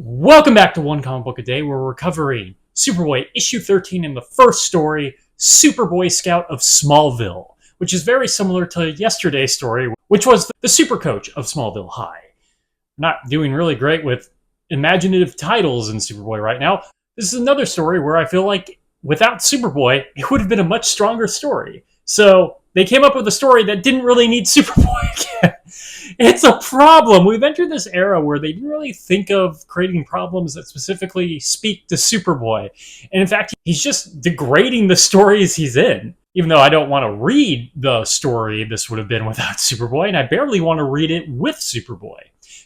Welcome back to One Comic Book a Day, where we're covering Superboy issue 13 in the first story, Super-Boy Scout of Smallville, which is very similar to yesterday's story, which was the Super Coach of Smallville High. Not doing really great with imaginative titles in Superboy right now. This is another story where I feel like without Superboy, it would have been a much stronger story. So they came up with a story that didn't really need Superboy again. It's a problem. We've entered this era where they didn't really think of creating problems that specifically speak to Superboy. And in fact, he's just degrading the stories he's in. Even though I don't want to read the story this would have been without Superboy, and I barely want to read it with Superboy.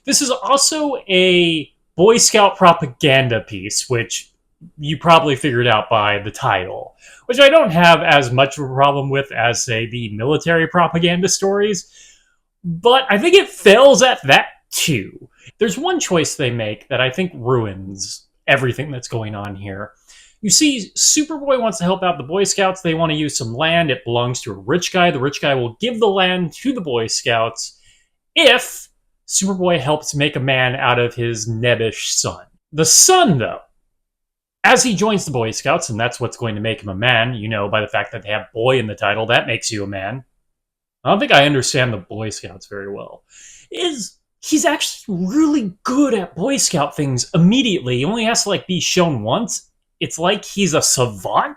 This is also a Boy Scout propaganda piece, which you probably figured out by the title, which I don't have as much of a problem with as, say, the military propaganda stories. But I think it fails at that, too. There's one choice they make that I think ruins everything that's going on here. You see, Superboy wants to help out the Boy Scouts. They want to use some land. It belongs to a rich guy. The rich guy will give the land to the Boy Scouts if Superboy helps make a man out of his nebbish son. The son, though, as he joins the Boy Scouts, and that's what's going to make him a man, you know, by the fact that they have boy in the title, that makes you a man. I don't think I understand the Boy Scouts very well. He's actually really good at Boy Scout things immediately. He only has to be shown once. It's like he's a savant.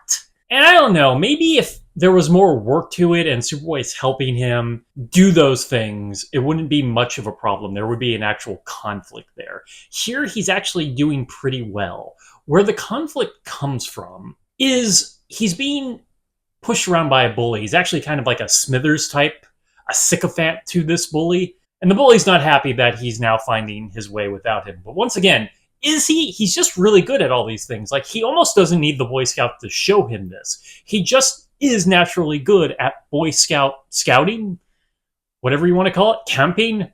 And I don't know, maybe if there was more work to it and Superboy's helping him do those things, it wouldn't be much of a problem. There would be an actual conflict there. Here, he's actually doing pretty well. Where the conflict comes from is he's being pushed around by a bully. He's actually kind of like a Smithers type, a sycophant to this bully. And the bully's not happy that he's now finding his way without him. But once again, is he? He's just really good at all these things. He almost doesn't need the Boy Scout to show him this. He just is naturally good at Boy Scout scouting, whatever you want to call it, camping,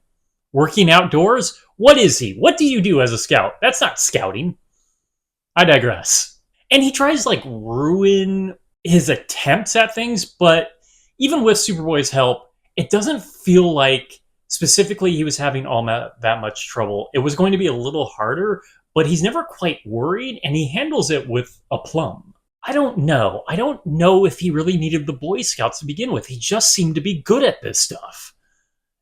working outdoors. What is he? What do you do as a scout? That's not scouting. I digress. And he tries ruin his attempts at things, but even with Superboy's help, it doesn't feel like specifically he was having all that much trouble. It was going to be a little harder, but he's never quite worried, and he handles it with aplomb. I don't know. I don't know if he really needed the Boy Scouts to begin with. He just seemed to be good at this stuff.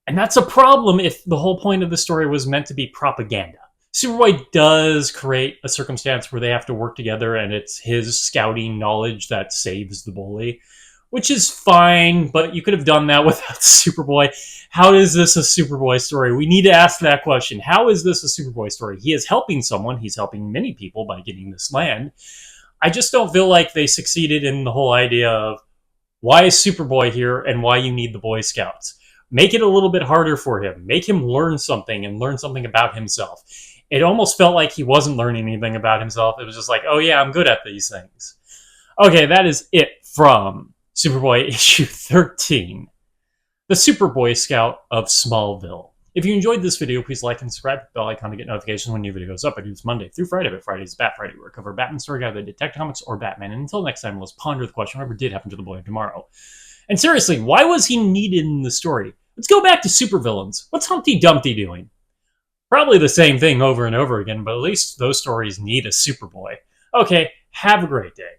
And that's a problem if the whole point of the story was meant to be propaganda. Superboy does create a circumstance where they have to work together, and it's his scouting knowledge that saves the bully, which is fine, but you could have done that without Superboy. How is this a Superboy story? We need to ask that question. How is this a Superboy story? He is helping someone. He's helping many people by getting this land. I just don't feel like they succeeded in the whole idea of why is Superboy here and why you need the Boy Scouts. Make it a little bit harder for him. Make him learn something and learn something about himself. It almost felt like he wasn't learning anything about himself. It was just like, oh yeah, I'm good at these things. Okay, that is it from Superboy issue 13, the Superboy Scout of Smallville. If you enjoyed this video, please like and subscribe to the bell icon to get notifications when new video goes up. I do this Monday through Friday, but Friday is Bat Friday, where I cover Batman story guide, the Detective Comics, or Batman. And until next time, let's ponder the question, whatever did happen to the boy of tomorrow. And seriously, why was he needed in the story? Let's go back to supervillains. What's Humpty Dumpty doing? Probably the same thing over and over again, but at least those stories need a Superboy. Okay, have a great day.